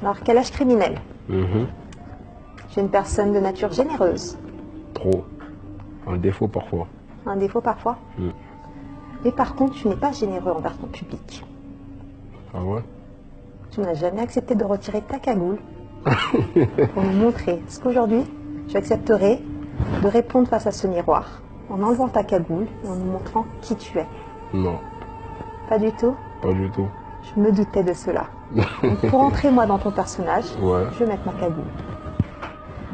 Alors, quel âge criminel? Mhm. Tu es une personne de nature généreuse. Trop. Un défaut parfois. Un défaut parfois. Mm. Mais par contre, tu n'es pas généreux envers ton public. Ah ouais? Tu n'as jamais accepté de retirer ta cagoule pour nous montrer ce qu'aujourd'hui, tu accepterais de répondre face à ce miroir en enlevant ta cagoule et en nous montrant qui tu es. Non, Pas du tout. pas du tout. Je me doutais de cela. Donc, pour entrer moi dans ton personnage, Ouais. je vais mettre ma cagoule.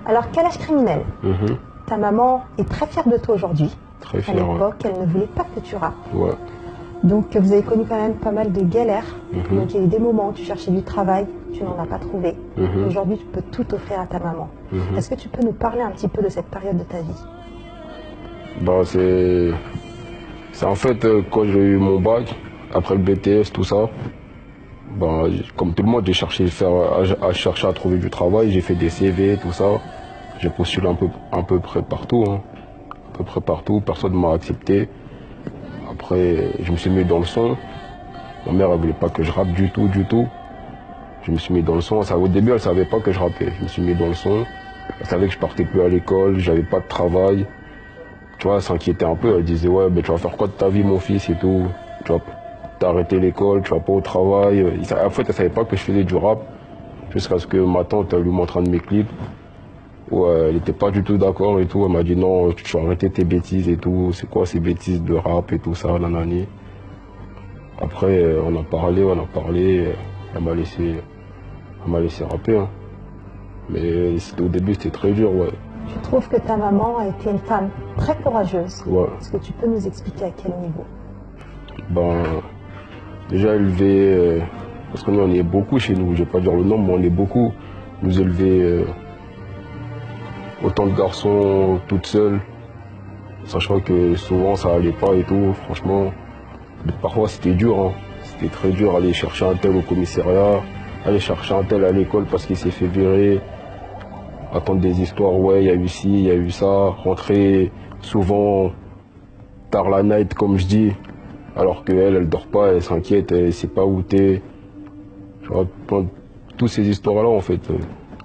Alors, quel âge criminel? Mhm. Ta maman est très fière de toi aujourd'hui. Très À fier, ouais. l'époque, elle ne voulait pas que tu rappes. Ouais. Donc, vous avez connu quand même pas mal de galères. Mhm. Donc, il y a eu des moments où tu cherchais du travail, tu n'en as pas trouvé. Mhm. Aujourd'hui, tu peux tout offrir à ta maman. Mhm. Est-ce que tu peux nous parler un petit peu de cette période de ta vie? Bah c'est en fait quand j'ai eu mon bac, après le BTS, tout ça, bah, comme tout le monde, j'ai cherché à chercher à trouver du travail, j'ai fait des CV, tout ça. J'ai postulé un peu près partout, hein. À peu près partout, personne ne m'a accepté. Après, je me suis mis dans le son. Ma mère, elle voulait pas que je rappe du tout, du tout. Je me suis mis dans le son. Au début, elle savait pas que je rappais. Je me suis mis dans le son. Elle savait que je partais plus à l'école, j'avais pas de travail. Tu vois, elle s'inquiétait un peu. Elle disait, ouais, mais tu vas faire quoi de ta vie, mon fils, et tout. Tu vas t'arrêter l'école, tu vas pas au travail. En fait, elle savait pas que je faisais du rap. Jusqu'à ce que ma tante, elle lui montre un de mes clips. Où elle était pas du tout d'accord et tout. Elle m'a dit, non, tu vas arrêter tes bêtises et tout. C'est quoi ces bêtises de rap et tout ça, nanani. Après, on a parlé. Elle m'a laissé rapper, hein. Mais au début, c'était très dur, ouais. Je trouve que ta maman a été une femme très courageuse. Ouais. Est-ce que tu peux nous expliquer à quel niveau? Ben, déjà élevé, parce que nous, on est beaucoup chez nous, je vais pas dire le nombre, mais on est beaucoup. Nous élever autant de garçons toutes seules, sachant que souvent ça allait pas et tout, franchement. Parfois c'était dur, hein. C'était très dur aller chercher un tel au commissariat, aller chercher un tel à l'école parce qu'il s'est fait virer, attendre des histoires, ouais, il y a eu ci, il y a eu ça, rentrer souvent tard la night comme je dis, alors qu'elle, elle dort pas, elle s'inquiète, elle sait pas où t'es. Tu vois, toutes ces histoires-là en fait.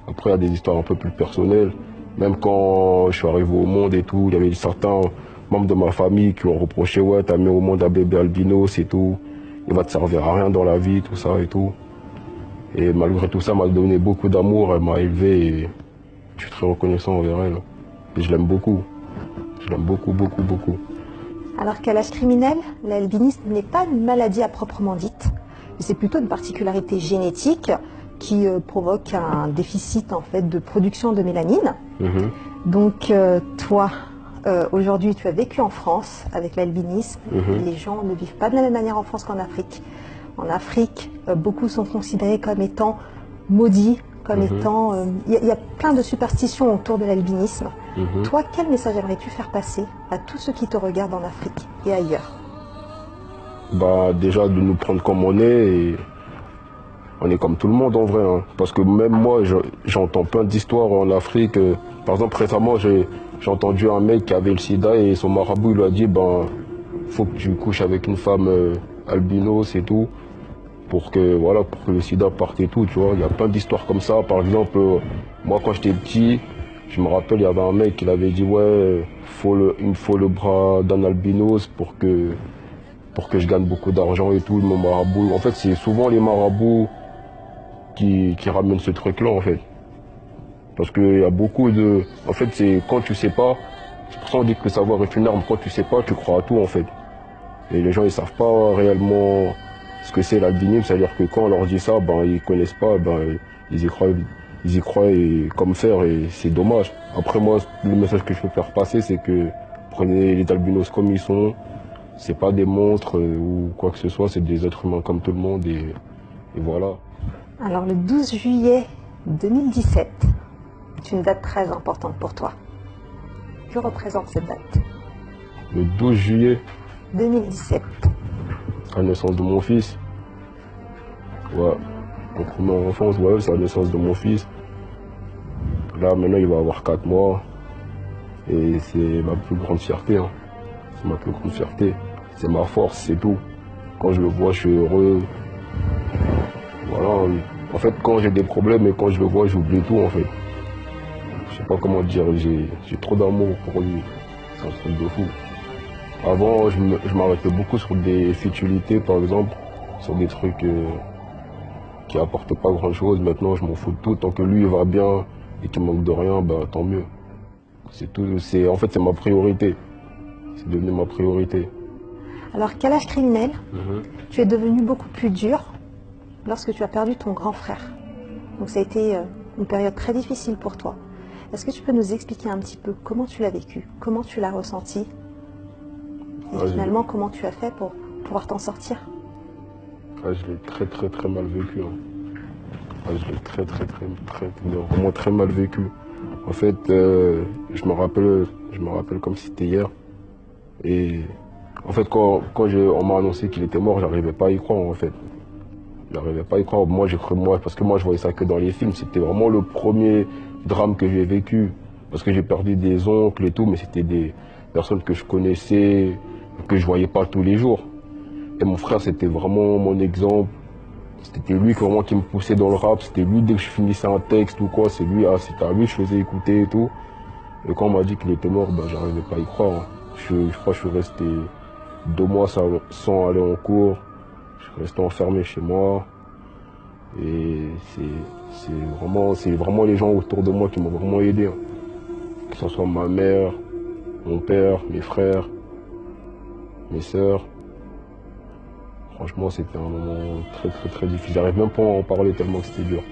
Après, il y a des histoires un peu plus personnelles. Même quand je suis arrivé au monde et tout, il y avait certains membres de ma famille qui ont reproché, ouais, t'as mis au monde un bébé albino, c'est tout. Il va te servir à rien dans la vie, tout ça et tout. Et malgré tout ça, elle m'a donné beaucoup d'amour, elle m'a élevé et je suis très reconnaissant envers elle. Et je l'aime beaucoup. Je l'aime beaucoup, beaucoup, beaucoup. Alors qu'à l'âge criminel, l'albinisme n'est pas une maladie à proprement dite, mais c'est plutôt une particularité génétique qui provoque un déficit en fait de production de mélanine. Mhm. Donc toi, aujourd'hui, tu as vécu en France avec l'albinisme. Mhm. Les gens ne vivent pas de la même manière en France qu'en Afrique. En Afrique, beaucoup sont considérés comme étant maudits, comme étant... Il y a plein de superstitions autour de l'albinisme. Mhm. Toi, quel message aimerais-tu faire passer à tous ceux qui te regardent en Afrique et ailleurs? Bah, déjà de nous prendre comme on est et on est comme tout le monde en vrai, hein. Parce que même moi j'entends plein d'histoires en Afrique. Par exemple récemment j'ai entendu un mec qui avait le sida et son marabout il lui a dit ben faut que tu couches avec une femme albinos et tout pour que voilà pour que le sida parte et tout, tu vois. Il y a plein d'histoires comme ça. Par exemple moi quand j'étais petit, je me rappelle il y avait un mec qui avait dit ouais il me faut le bras d'un albinos pour que je gagne beaucoup d'argent et tout, mon marabout. En fait, c'est souvent les marabouts qui ramènent ce truc-là, en fait. Parce qu'il y a beaucoup de... En fait, c'est quand tu sais pas, c'est pour ça qu'on dit que le savoir est une arme. Quand tu sais pas, tu crois à tout, en fait. Et les gens, ils savent pas réellement ce que c'est l'albinisme. C'est-à-dire que quand on leur dit ça, ben, ils connaissent pas, ben, ils y croient et comme faire, et c'est dommage. Après, moi, le message que je peux faire passer, c'est que prenez les albinos comme ils sont. C'est pas des monstres ou quoi que ce soit, c'est des êtres humains comme tout le monde et voilà. Alors le 12 juillet 2017 est une date très importante pour toi. Que représente cette date? Le 12 juillet, 2017. la naissance de mon fils. Ouais, mon première enfance, ouais, c'est la naissance de mon fils. Là, maintenant, il va avoir 4 mois. Et c'est ma plus grande fierté, hein. C'est ma plus grande fierté. C'est ma force, c'est tout. Quand je le vois, je suis heureux. Voilà. En fait, quand j'ai des problèmes et quand je le vois, j'oublie tout, en fait. Je sais pas comment dire, j'ai trop d'amour pour lui. C'est un truc de fou. Avant, je m'arrêtais beaucoup sur des futilités, par exemple, sur des trucs qui apportent pas grand-chose. Maintenant, je m'en fous de tout. Tant que lui il va bien et qu'il manque de rien, bah tant mieux. C'est tout. En fait, c'est ma priorité. C'est devenu ma priorité. Alors, quel âge criminel tu es devenu beaucoup plus dur lorsque tu as perdu ton grand frère. Donc ça a été une période très difficile pour toi. Est-ce que tu peux nous expliquer un petit peu comment tu l'as vécu, comment tu l'as ressenti et finalement comment tu as fait pour pouvoir t'en sortir? Je l'ai très mal vécu. Je l'ai vraiment très mal vécu. En fait, je me rappelle comme si c'était hier. Et en fait, quand on m'a annoncé qu'il était mort, j'arrivais pas à y croire, en fait. J'arrivais pas à y croire. Moi, parce que moi, je voyais ça que dans les films. C'était vraiment le premier drame que j'ai vécu. Parce que j'ai perdu des oncles et tout, mais c'était des personnes que je connaissais, que je voyais pas tous les jours. Et mon frère, c'était vraiment mon exemple. C'était lui vraiment qui me poussait dans le rap. C'était lui, dès que je finissais un texte ou quoi, c'est lui, c'était à lui que je faisais écouter et tout. Et quand on m'a dit qu'il était mort, bah, j'arrivais pas à y croire. Je crois que je suis resté 2 mois sans aller en cours. Je suis resté enfermé chez moi. Et c'est vraiment les gens autour de moi qui m'ont vraiment aidé. Que ce soit ma mère, mon père, mes frères, mes sœurs. Franchement, c'était un moment très difficile. J'arrive même pas à en parler tellement que c'était dur.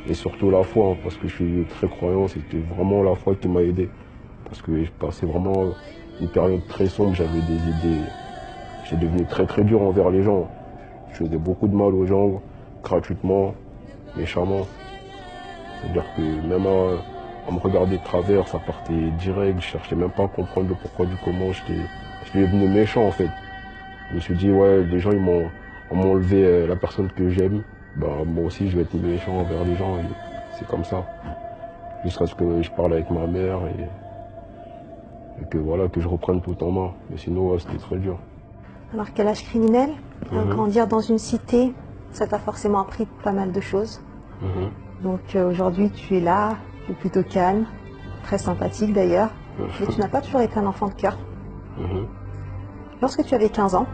Et surtout la foi, parce que je suis très croyant, c'était vraiment la foi qui m'a aidé. Parce que je passais vraiment une période très sombre, j'avais des idées. J'étais devenu très dur envers les gens. Je faisais beaucoup de mal aux gens, gratuitement, méchamment. C'est-à-dire que même à me regarder de travers, ça partait direct, je cherchais même pas à comprendre le pourquoi du comment, j'étais devenu méchant en fait. Je me suis dit, ouais, les gens ils m'ont enlevé la personne que j'aime, bah, moi aussi je vais être méchant envers les gens, et c'est comme ça. Jusqu'à ce que je parle avec ma mère et que voilà, que je reprenne tout en main. Mais sinon, ouais, c'était très dur. Alors, quel âge criminel? Grandir dans une cité, ça t'a forcément appris pas mal de choses. Donc aujourd'hui, tu es là, tu es plutôt calme, très sympathique d'ailleurs, mais tu n'as pas toujours été un enfant de cœur. Lorsque tu avais 15 ans,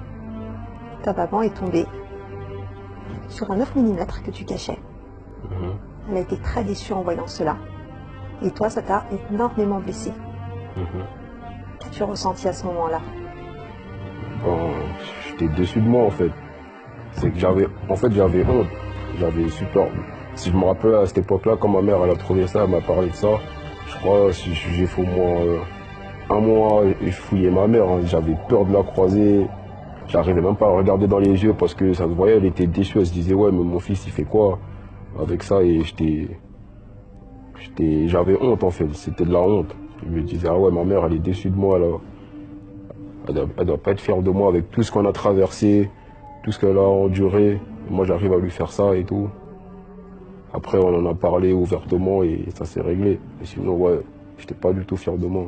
ta maman est tombée sur un 9 mm que tu cachais. Elle a été très déçue en voyant cela. Et toi, ça t'a énormément blessé. Qu'as-tu ressenti à ce moment-là? Bon, j'étais déçu de moi en fait. C'est que j'avais honte. J'avais super. Si je me rappelle à cette époque-là, quand ma mère elle a trouvé ça, elle m'a parlé de ça. Je crois que j'ai fait au moins 1 mois et je fouillais ma mère. J'avais peur de la croiser. J'arrivais même pas à regarder dans les yeux parce que ça se voyait, elle était déçue. Elle se disait ouais, mais mon fils il fait quoi avec ça? Et j'avais honte en fait. C'était de la honte. Je me disais ah ouais, ma mère elle est déçue de moi là. Elle doit pas être fière de moi avec tout ce qu'on a traversé, tout ce qu'elle a enduré. Moi, j'arrive à lui faire ça et tout. Après, on en a parlé ouvertement et ça s'est réglé. Mais sinon, ouais, j'étais pas du tout fier de moi.